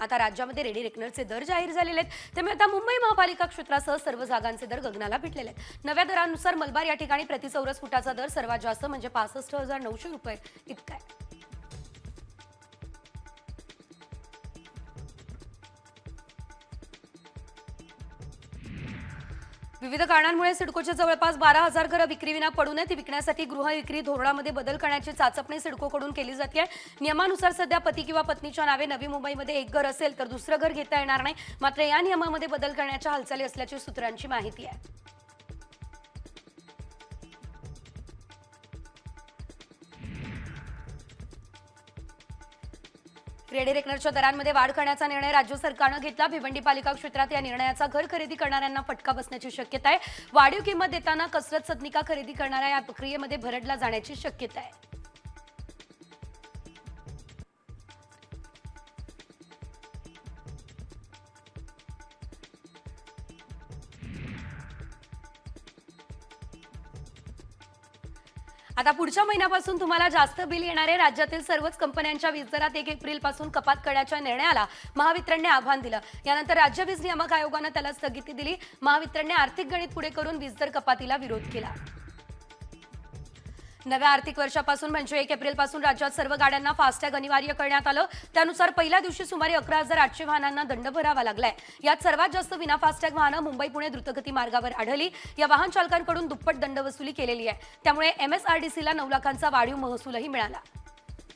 आता राज्यामध्ये रेडी रेकनरचे दर जाहीर झालेले आहेत, त्यामुळे आता मुंबई महापालिका क्षेत्रासह सर्व जागांचे दर गगनाला भिडलेले आहेत। नव्या दरानुसार मलबार या ठिकाणी प्रति चौरस फुटाचा दर सर्वात जास्त म्हणजे 65,900 रुपये इतका आहे। विविध कारणांमुळे सिडकोच्या जवळपास 12,000 घरं विक्रीविना पडू नये ती विकण्यासाठी गृह विक्री धोरणामध्ये बदल करण्याची चाचपणी सिडकोकडून केली जाते। नियमानुसार सध्या पती किंवा पत्नीच्या नावे नवी मुंबईमध्ये एक घर असेल तर दुसरं घर घेता येणार नाही, मात्र या नियमामध्ये बदल करण्याच्या हालचाली असल्याची सूत्रांची माहिती आहे। रेडी रेकनरच्या दरांमध्ये वाढ करण्याचा निर्णय राज्य सरकारने घेतला। भिवंडी पालिका क्षेत्रात या निर्णयाचा घर खरेदी करणाऱ्यांना फटका बसण्याची शक्यता आहे। वाढीव किंमत देताना कसरत सदनिका खरेदी करणाऱ्या या प्रक्रियेमध्ये भरडला जाण्याची शक्यता आहे। आता पुढच्या महिन्यापासून तुम्हाला जास्त बिल येणार आहे। राज्यातील सर्वच कंपन्यांच्या वीज दरात 1 एप्रिलपासून कपात करण्याच्या निर्णयाला महावितरणने आव्हान दिलं। यानंतर राज्य वीज नियामक आयोगाने त्याला स्थगिती दिली। महावितरणने आर्थिक गणित पुढे करून वीज दर कपातीला विरोध केला। नव्या आर्थिक वर्षापासून म्हणजे 1 एप्रिलपासून राज्यात सर्व गाड्यांना फास्टॅग अनिवार्य करण्यात आलं। त्यानुसार पहिल्या दिवशी सुमारे 11,800 वाहनांना दंड भरावा लागलाय। यात सर्वात जास्त विना फास्टॅग वाहनं मुंबई पुणे द्रुतगती मार्गावर आढळली। या वाहन चालकांकडून दुप्पट दंड वसुली केलेली आहे। त्यामुळे MSRDCला 9 लाखांचा वाढीव महसूलही मिळाला।